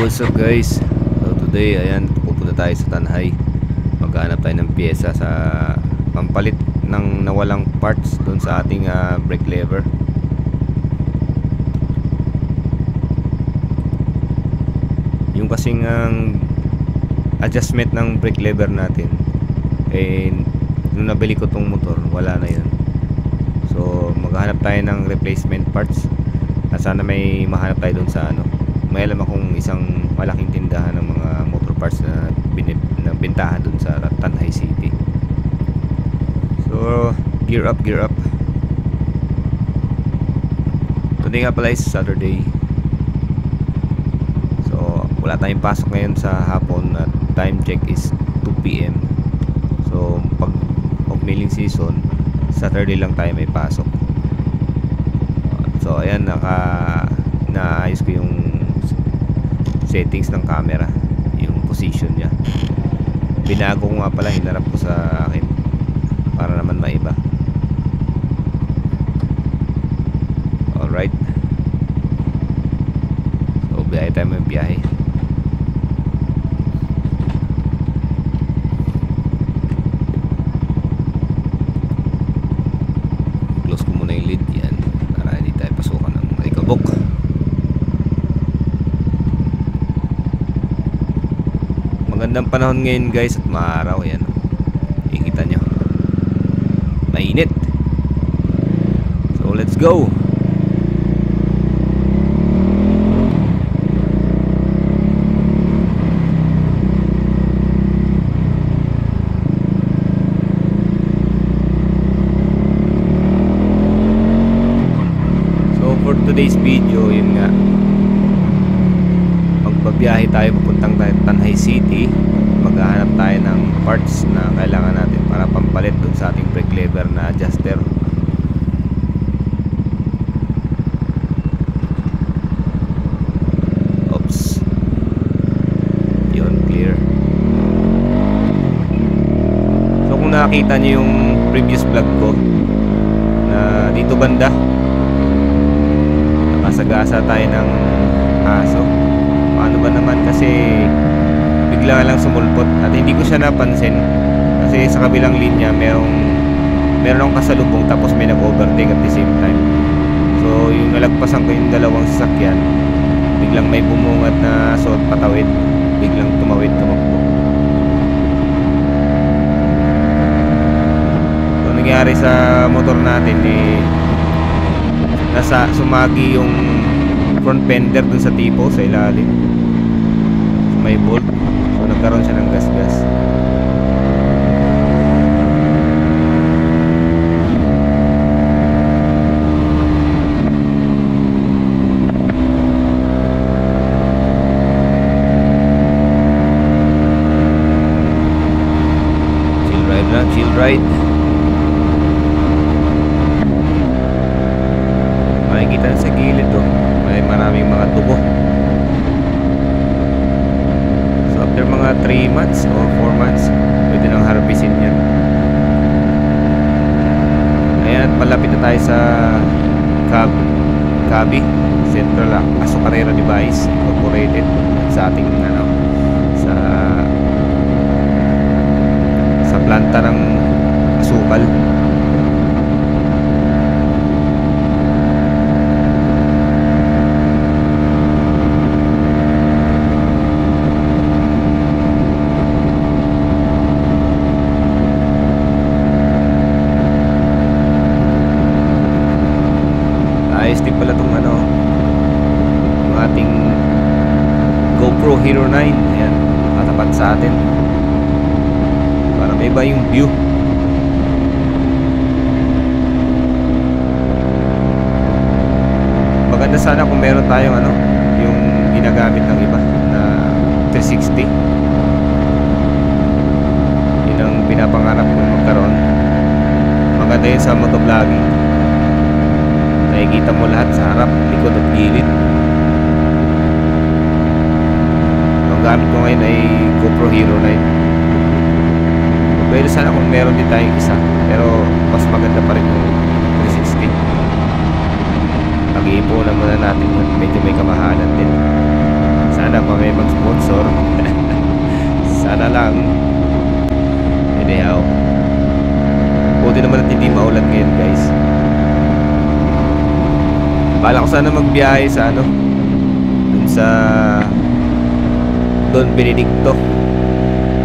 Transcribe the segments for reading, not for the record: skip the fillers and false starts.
What's up guys? So today, ayan, pupunta tayo sa Tanhay. Maghanap tayo ng pyesa sa pampalit ng nawalang parts doon sa ating brake lever. Yung kasing adjustment ng brake lever natin, eh, nung nabili ko tong motor, wala na yun. So maghanap tayo ng replacement parts. Sana may mahanap tayo doon sa may alam akong isang malaking tindahan ng mga motor parts na bintahan dun sa Tanhay City. So gear up. Today nga pala is Saturday. So wala tayong pasok ngayon sa hapon at time check is 2 PM. So pag off-milling season, Saturday lang tayo may pasok. So ayan, naayos ko yung settings ng camera, yung position niya. Binago ko nga pala, hinarap ko sa akin para naman maiba. Alright, so biyahe tayo, may biyahe. Close ko muna yung lid yan para hindi tayo pasukan ng ikabok. Magandang panahon ngayon guys at maaraw, yan. Ikita nyo, mainit. So let's go. So for today's video, yun nga, magbabiyahe tayo papuntang Tanhay City. Maghahanap tayo ng parts na kailangan natin para pampalit dun sa ating brake lever na adjuster. Oops, yun, clear. So kung nakita nyo yung previous vlog ko na dito banda, nakasagasa tayo ng aso. Paano ba naman, kasi bigla lang sumulpot at hindi ko siya napansin kasi sa kabilang linya meron akong kasalubong tapos may nag-overtake at the same time. So yung nalagpasan ko yung dalawang sasakyan, biglang may bumungat na aso at patawid, biglang tumakbo. So nangyari sa motor natin, sumagi yung front fender dun sa tipo sa ilalim, so may bolt, so nagkaroon siya ng gas-gas. Chill ride. Makikita sa gilid may maraming mga tubo. So after mga 3 months or 4 months, pwede nang harvestin yan. Ayan, malapit na tayo sa Cabi Central Azucarera Device Incorporated, sa ating sa planta ng asukal. Ayos din pala itong yung ating GoPro Hero 9. Ayan, katapat sa atin para may iba yung view. Maganda sana kung meron tayong yung ginagamit ng iba na 360. Yun ang pinapangarap kong magkaroon. Maganda yun sa motovlogging, nakikita mo lahat sa harap, likod at gilid. Ang gamit ko ngayon ay GoPro Hero 9. Pwede sana kung meron din tayong isa, pero mas maganda pa rin yung 360. Pag-iipunan muna natin yun, medyo may kamahalan din. Sana Sana pa may mag-sponsor. Sana lang. Anyhow, buti naman at hindi maulan ngayon, guys. Bala ko sana magbiyahe sa ano, dun sa Don Benedicto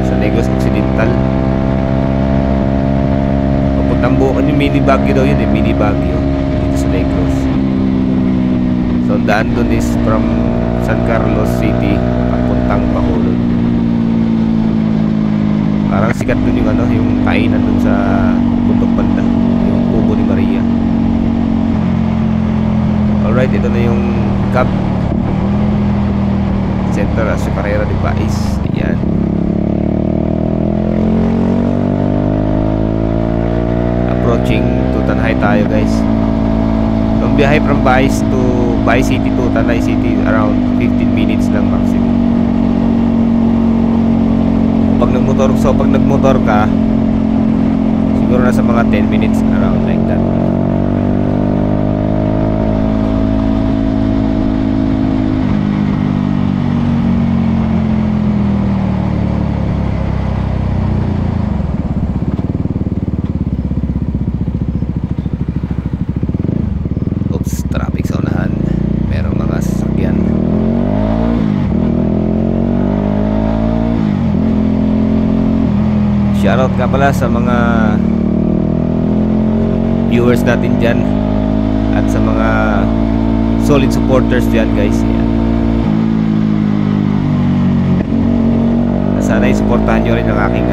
sa Negros Occidental. Papuntang Bukid, yung mini Baguio daw yun eh, mini Baguio dito sa Negros. So ang daan dun is from San Carlos City papuntang Bacolod. Parang sikat dun yung ano, yung kainan dun sa bundok banda, yung Kubo ni Maria. Alright, ito na yung Cab Center sa Carrera de Pais. Ayan. Approaching to Tanay tayo, guys. So, ang biyahe from Pais to Pais City to Tanay City around 15 minutes lang maximum. Pag nagmotor ka, siguro nasa mga 10 minutes around like that. Oops, traffic sa unahan. Merong mga sasakyan. Shoutout ka pala sa mga viewers natin dyan at sa mga solid supporters dyan, guys. Ayan. Sana i-supportahan nyo rin ang aking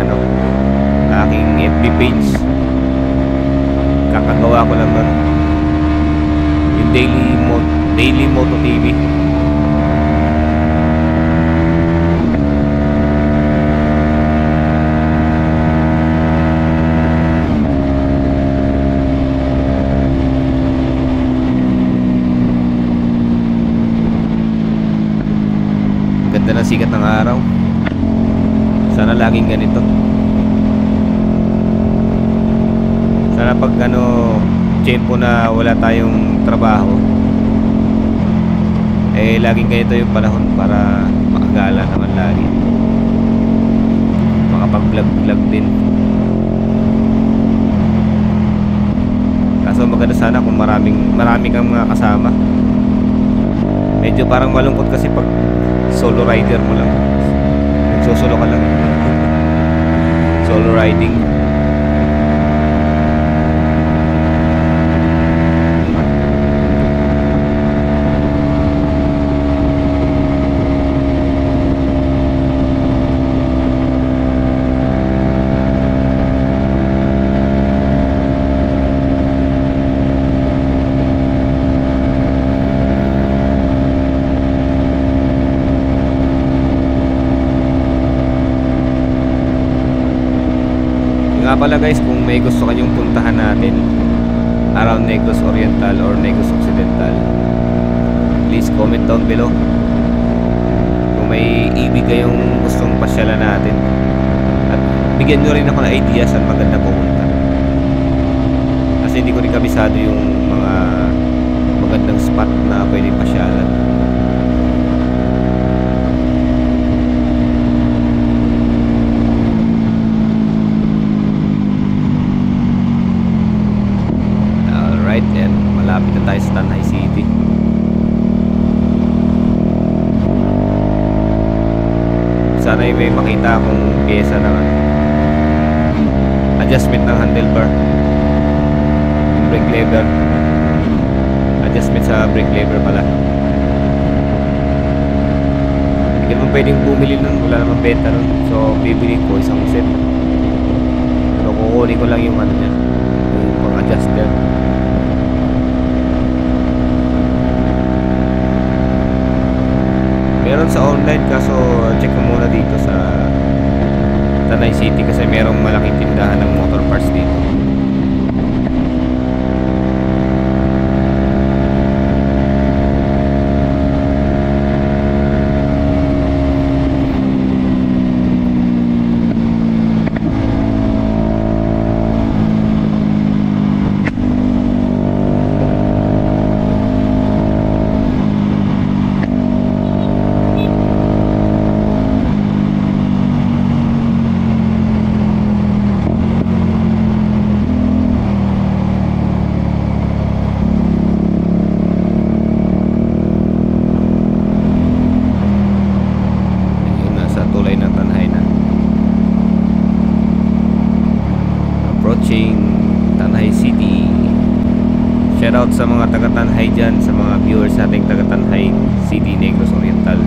aking FB page. Kakagawa ko lang nun yung Daily Moto TV. Ganda ng sikat ng araw. Sana laging ganito. Sana pag tiyempo na wala tayong trabaho, eh laging ganito yung panahon para makagala naman lagi. Makapag-vlog din. Kaso maganda sana kung marami kang mga kasama. Medyo parang malungkot kasi pag solo rider mo lang, nagsosolo ka lang. Solo riding. Nga pala, guys, kung may gusto kanyong puntahan natin around Negros Oriental or Negros Occidental, please comment down below. Kung may ibig kayong gustong pasyalan natin, at bigyan nyo rin ako ng idea saan maganda pumunta, kasi hindi ko rin kabisado yung mga magandang spot na pwedeng pasyalan. And malapit na tayo sa Tanay City. Sana may makita akong pyesa ng adjustment ng handlebar, yung brake lever, adjustment sa brake lever pala. Hindi naman pwedeng bumili nun, wala naman benta nun. So bibili ko isang set. So kukunin ko lang yung niya, yung pang adjuster. Meron sa online, kaso check ko muna dito sa Tanay City kasi merong malaking tindahan ng motor parts dito. out sa mga taga-Tanhay dyan, sa mga viewers nating taga-Tanhay City, Negros Oriental.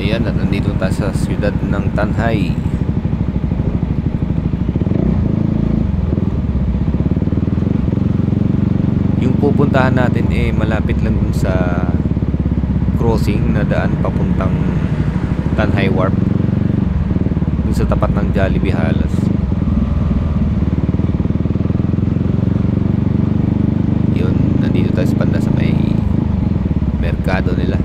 Ayan, at nandito tayo sa siyudad ng Tanhay. Yung pupuntahan natin malapit lang dun sa crossing na daan papuntang Tanhay Warp, dun sa tapat ng Jollibee halos. Yun, nandito tayo sa banda sa may merkado nila.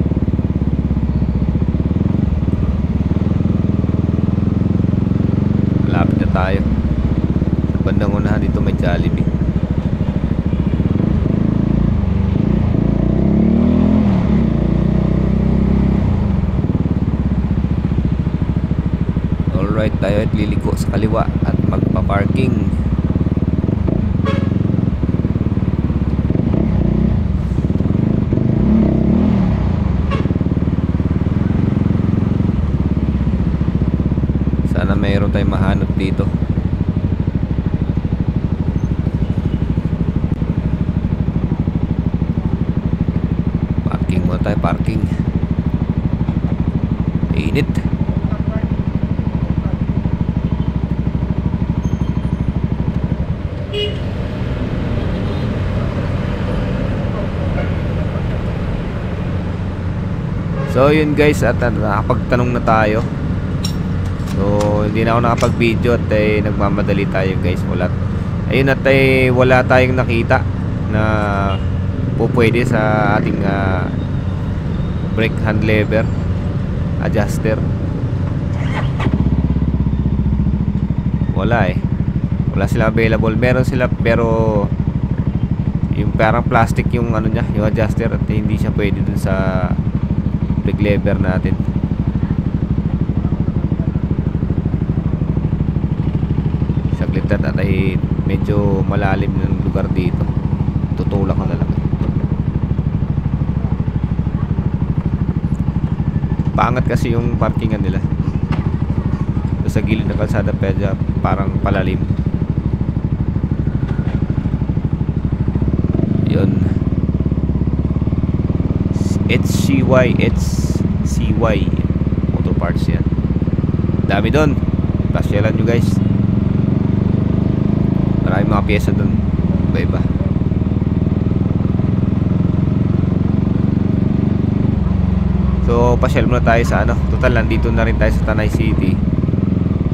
Tayo sa bandang unahan dito may Jollibee. Alright, tayo at liliko sa kaliwa at magpa-parking. Sana mayroon tayong mahanap dito. Parking muna tayo, parking. Init. So yun guys, at nakapagtanong na tayo. So hindi na ako nakapag-video at nagmamadali tayo guys. Ayun, at wala tayong nakita na pwede sa ating brake hand lever adjuster. Wala sila available. Meron sila pero yung parang plastic yung ano niya, yung adjuster, at hindi siya pwede dun sa brake lever natin. Saglit at medyo malalim ng lugar dito. Tutulak ko na lang. Paangat kasi yung parkingan nila. Sa gilid ng kalsada pedya parang palalim. Yun. HCY Motor Parts yan. Dami doon. Pasyalan nyo guys. Maraming mga pyesa doon. Iba-iba. So pasyal muna tayo sa total nandito na rin tayo sa Tanay City.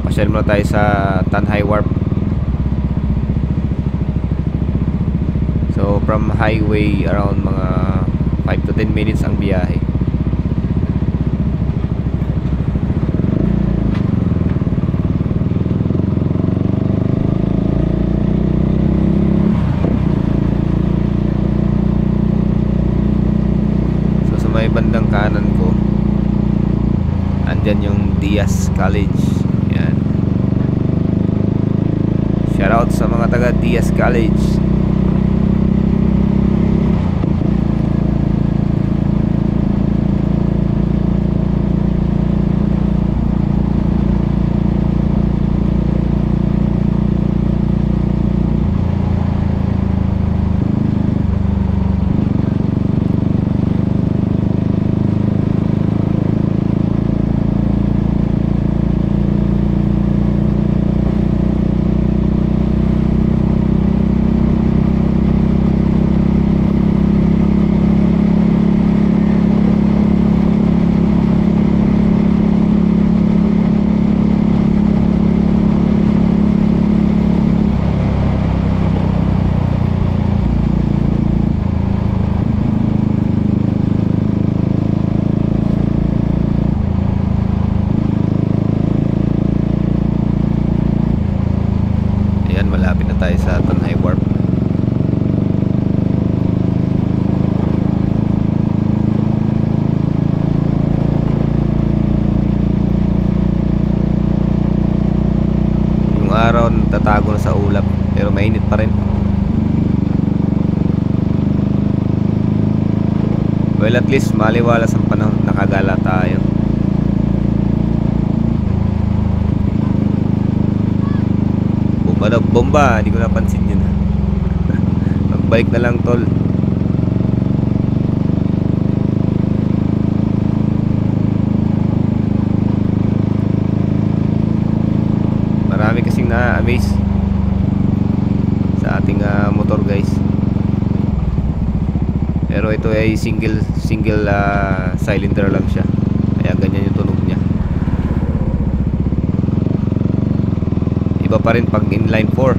Pasyal muna tayo sa Tanhay Warp. So from highway around mga 5 to 10 minutes ang biyahe. So sa may bandang kanan ko, andyan yung Diaz College. Yan. Shoutout sa mga taga Diaz College. Malapit na tayo sa Tanhay Warp. Yung araw tatago na sa ulap, pero mainit pa rin. Well, at least maliwalas ang panahon, nakagala tayo. Bomba, hindi ko napansin yun. Magbike na lang, tol. Marami kasing na-amaze sa ating motor, guys. Pero ito ay single cylinder lang siya, kaya ganyan yung tunog niya. Iba pa rin pag inline 4.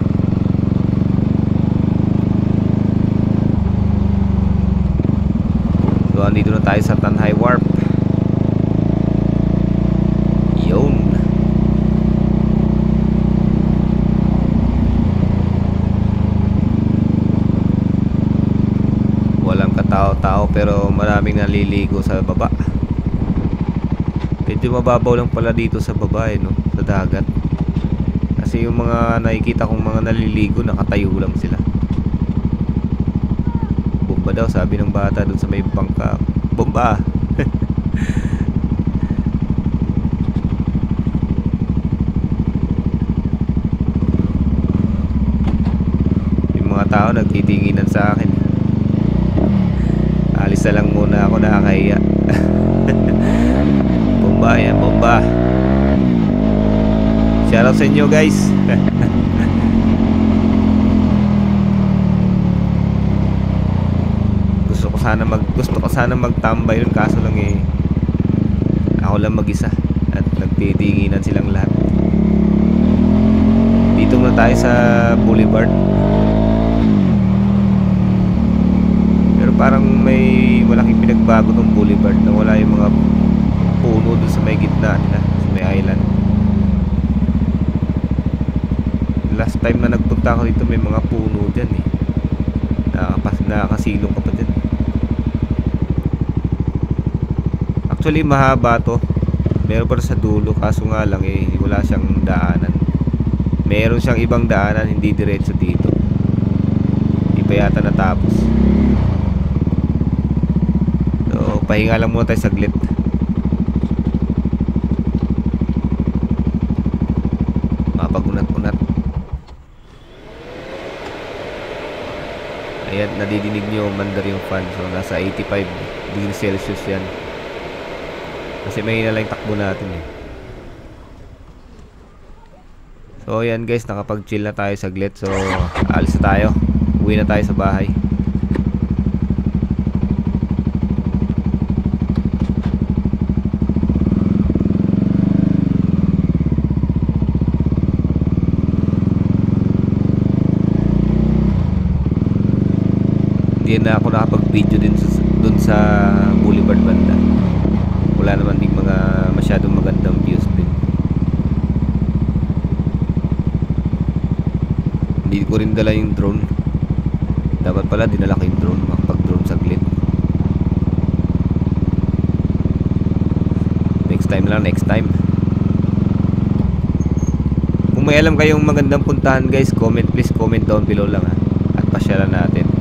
So andito na tayo sa Tanhay Warp. Yun. Walang katao-tao pero maraming naliligo sa baba. Medyo mababaw lang pala dito sa baba, no? Sa dagat. Kasi yung mga nakikita kong mga naliligo, nakatayo lang sila. Bomba daw, sabi ng bata dun sa may bangka. Bomba! Yung mga tao nagtitinginan sa akin. Alis na lang muna ako, nakakahiya. Bomba yan, bomba. Shoutout sa inyo, guys. Gusto ko sana magtambay dun, kaso lang ako lang mag-isa at nagtitinginan silang lahat. Dito muna tayo sa Boulevard. Pero parang may malaking pinagbago tong Boulevard, na wala yung mga puno dun sa may gitna nila, sa may island. Last time na nagpunta ako dito, may mga puno dyan nakakasilong ka pa dyan. Actually mahaba to, meron pa sa dulo, kaso nga lang wala siyang daanan. Meron siyang ibang daanan, hindi diretso dito. Hindi pa yata natapos. So pahinga lang muna tayo saglit. Mapagunat-unat. Ayan, nadidinig nyo mandar yung fan. So nasa 85 degrees Celsius yan. Kasi mahina lang yung takbo natin So ayan guys, nakapag-chill na tayo saglit. So alis na tayo. Uwi na tayo sa bahay. Hindi na ako nakapag-video din dun sa Boulevard banda. Wala naman ding mga masyadong magandang views din. Hindi ko rin dala yung drone. Dapat pala dinala ko yung drone, makapag-drone saglit. Next time lang, next time. Kung may alam kayong magandang puntahan guys, please comment down below lang ha. At pasyalan natin.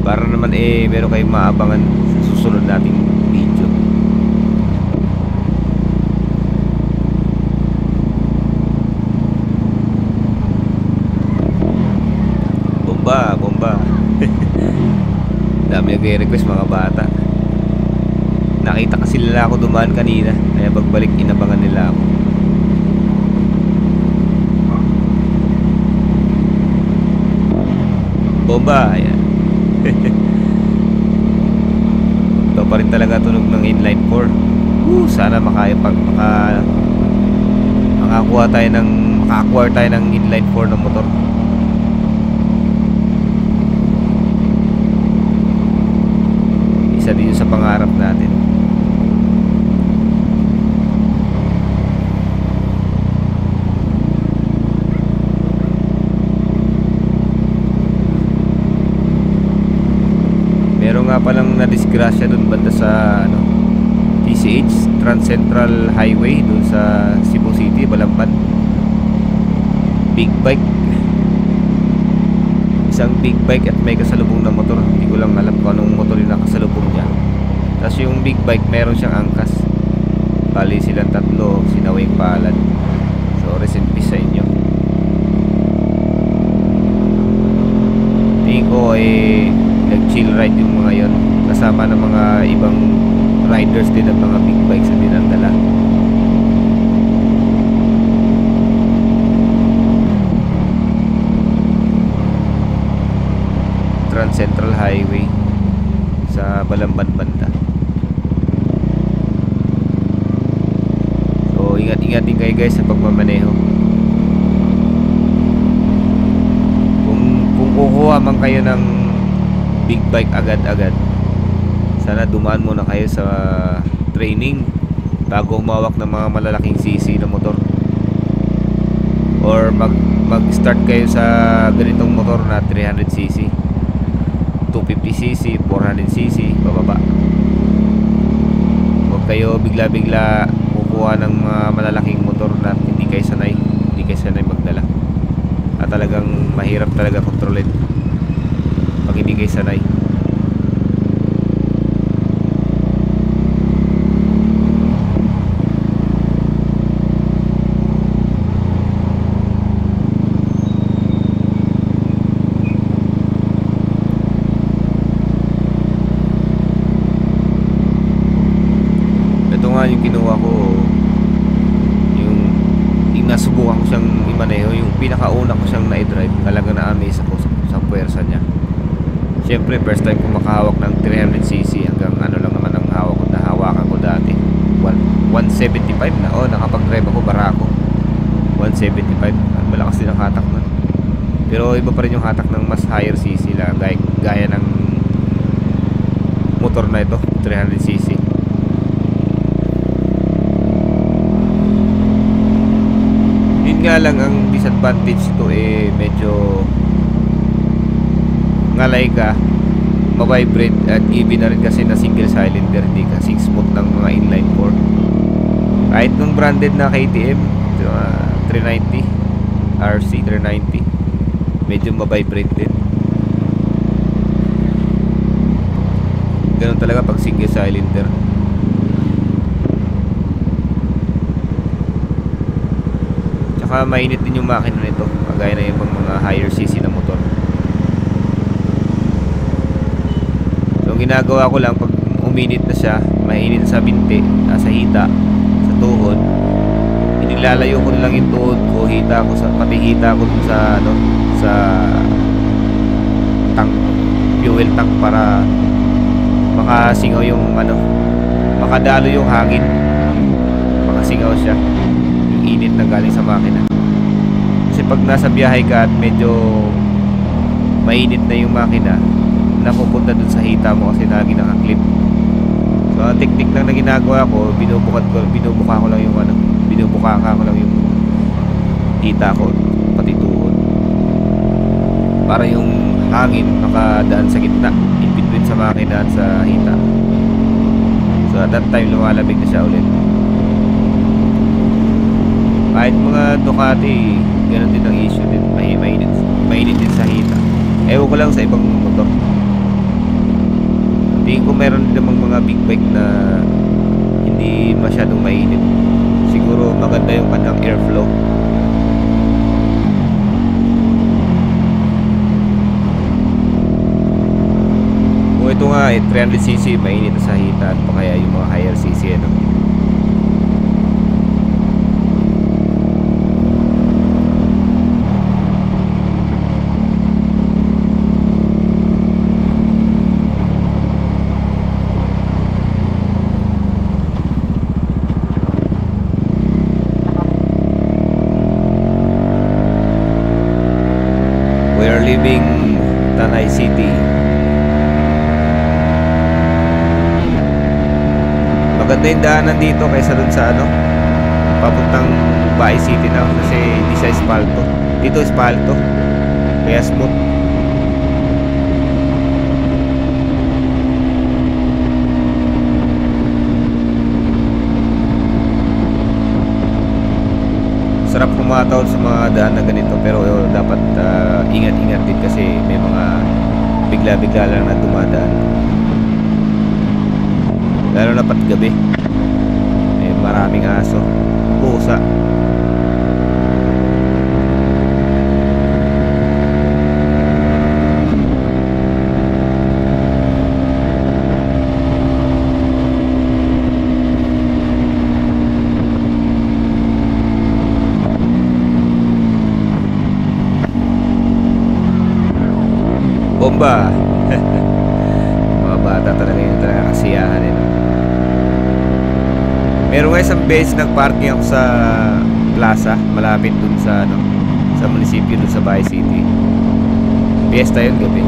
Para naman meron kayong maabangan sa susunod nating video. Bomba, bomba. Dami nag-request mga bata. Nakita kasi nila ako dumaan kanina, kaya pagbalik inabangan nila ako. Bomba, ayan. Ito pa rin talaga tunog ng inline 4. Sana makakuha tayo ng inline 4 ng motor. Isa din sa pangarap natin. Meron nga palang nadisgrasya dun banda sa PCH Trans Central Highway dun sa Cebu City, Balamban. Big bike. Isang big bike at may kasalubong na motor. Hindi ko lang alam kung anong motor yung nakasalubong niya. Tapos yung big bike meron siyang angkas. Bali silang tatlo, sinaway palad. So rest in peace sa inyo. Tingin ko nag-chill ride yung mga yon, kasama ng mga ibang riders din at mga big bikes na dinadala. Trans Central Highway sa Balamban banda. So ingat-ingat din kayo guys sa pagmamaneho. Kung kukuha man kayo ng big bike agad-agad, sana dumaan muna kayo sa training bago umawak ng mga malalaking cc na motor, or mag-start kayo sa ganitong motor na 300cc, 250cc, 400cc bababa. Huwag kayo bigla-bigla kukuha ng mga malalaking motor na hindi kayo sanay magdala, at talagang mahirap talaga kontrolin pag hindi kayo sanay. Ito nga yung kinuha ko, yung nasubukan ko siyang imaneho, yung pinakauna ko siyang na-drive. Talaga na-amaze ako sa puwersa niya. Siyempre first time ko makahawak ng 300cc, hanggang ano lang naman ang nahawakan ko dati, 175 na. Nakapag-drive ako, Barako 175. Malakas din ang hatak nun, pero iba pa rin yung hatak ng mas higher cc lang, gaya ng motor na ito, 300cc. Yun nga lang ang disadvantage ito, medyo ngalay ka, ma-vibrate, at even na rin kasi na single cylinder, hindi kasing smooth ng mga inline 4. Kahit nung branded na KTM 390 RC 390, medyo ma-vibrate din. Ganun talaga pag single cylinder. Tsaka mainit din yung makina nito, kagaya na yung mga higher cc na motor. Ang ginagawa ko lang, pag uminit na siya, mainit sa binti, sa hita, sa tuhod, inilalayo ko lang yung tuhod ko, pati hita ko sa tank, fuel tank, para makasingaw yung makadalo yung hangin, makasingaw siya yung init na galing sa makina. Kasi pag nasa biyahe ka at medyo mainit na yung makina, napupunta dun sa hita mo kasi lagi nakaklip. So ang technique lang na ginagawa ko, binubuka ko lang yung binubuka ko lang yung hita ko, pati tuhod, para yung hangin makadaan sa gitna, in between sa makina at sa hita. So at that time lumalamig na siya ulit. Kahit mga Ducati, ganun din ang issue din, mainit din sa hita. Ewan ko lang sa ibang motor. Tingin ko meron din namang mga big bike na hindi masyadong mainit. Siguro maganda yung kanyang airflow. Kung ito nga 300cc, mainit na sa hita, at pa kaya yung mga higher cc, ano? We are leaving Tanay City. Maganda yung daanan dito kaysa dun sa papuntang Baay City na, kasi hindi siya espalto. Dito espalto, kaya smooth. Sarap pumatawid sa mga daan na ganito, pero dapat ingat-ingat din kasi may mga bigla-bigla lang na dumadaan. Lalo na pat gabi, maraming aso, pusa. Bomba. Mga bata talaga yun, talaga kasiyahan eh. Meron nga isang beses nagparking ako sa plaza malapit dun sa sa munisipyo dun sa Baay City. Fiesta yun gabi.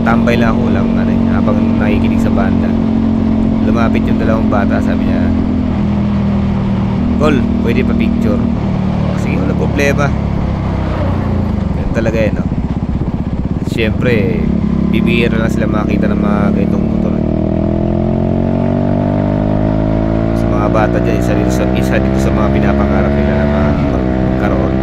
Tambay lang ako lang habang nakikinig sa banda. Lumapit yung dalawang bata, sabi niya, "Col, pwede pa picture?" Sige, wala problema. Ganun talaga eh, no? Siyempre, bibihira lang sila makita ng mga ganitong motor. Sa mga bata dyan, isa dito sa mga pinapangarap nila na magkaroon.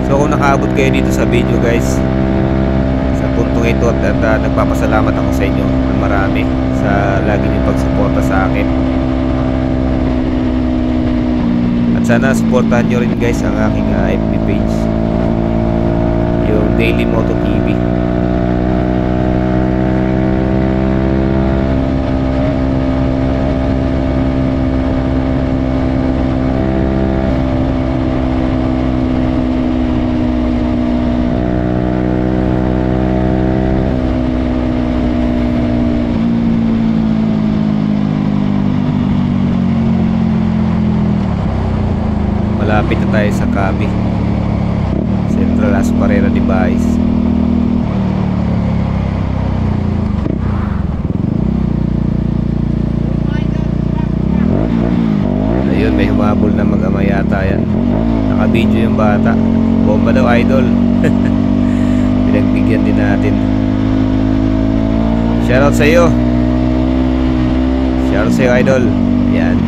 So kung nakaabot kayo dito sa video, guys, puntong ito, at nagpapasalamat ako sa inyo ng marami sa lagi niyong pagsuporta sa akin. At sana supportahan nyo rin, guys, ang aking FB page, yung Daily Moto TV. Malapit na tayo sa Cabi, Central Asparera de Bais. Ayun, may humabol na mag-ama yata yan. Naka-video yung bata. Bomba daw, idol. Pinagbigyan din natin. Shoutout sa iyo. Shoutout sa iyo, idol. Yan.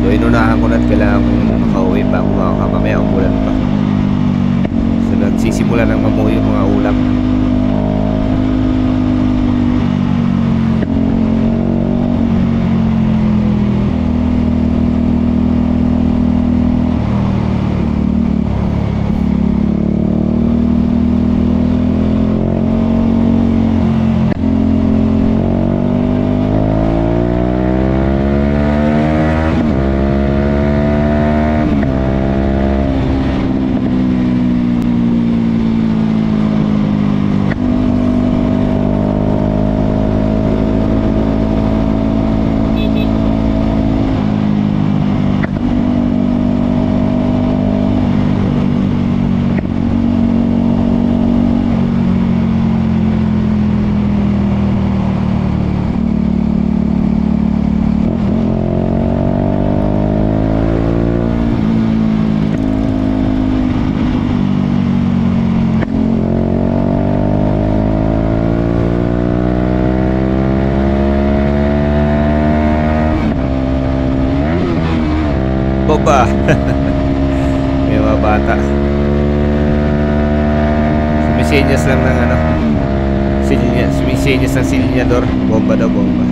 So inunahan ko na at kailangan kong makauwi bago mamaya umulan pa. So nagsisimula ng mamuhi yung mga ulam. bomba. May mga bata. Sumisenyas lang ng ano, sumisenyas ng silinyador. Bomba daw, bomba.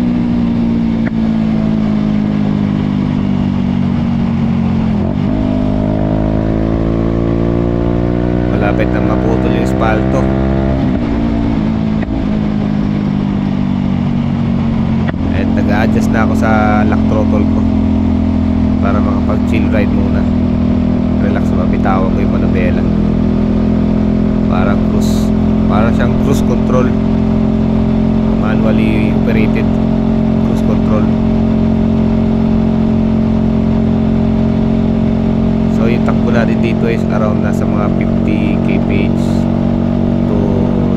Malapit na maputol yung espalto. At nag-a-adjust na ako sa lock throttle ko para makapag-chill ride muna. Relax, mabitawan ko yung manubela. Parang siyang cruise control, manually operated cruise control. So yung takbo natin dito is around nasa mga 50 kph to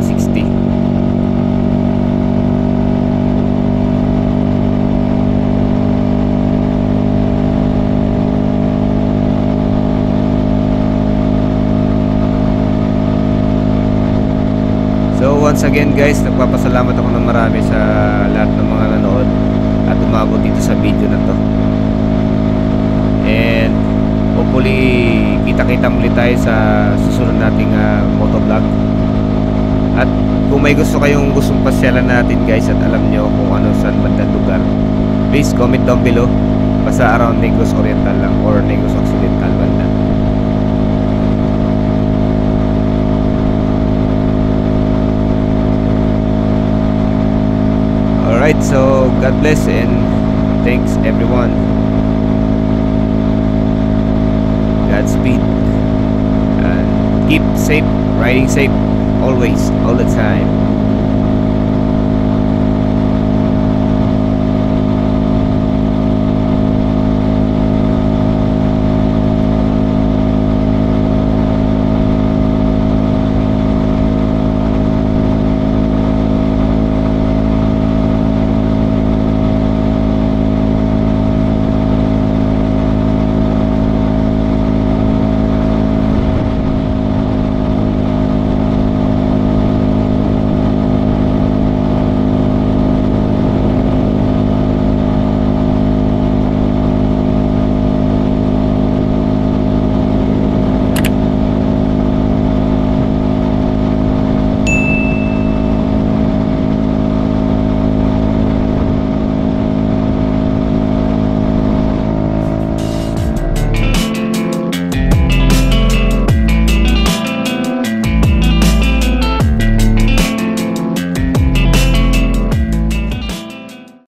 60. So once again guys, nagpapasalamat ako ng marami sa lahat ng mga nanood at umabot dito sa video na to. And hopefully kita-kita muli tayo sa susunod nating motovlog. At kung may gustong pasyalan natin guys at alam nyo kung ano saan bandang lugar, please comment down below. Basta around Negros Oriental lang or Negros Occidental banda. Alright, so God bless and thanks everyone. Godspeed and keep safe, riding safe always, all the time.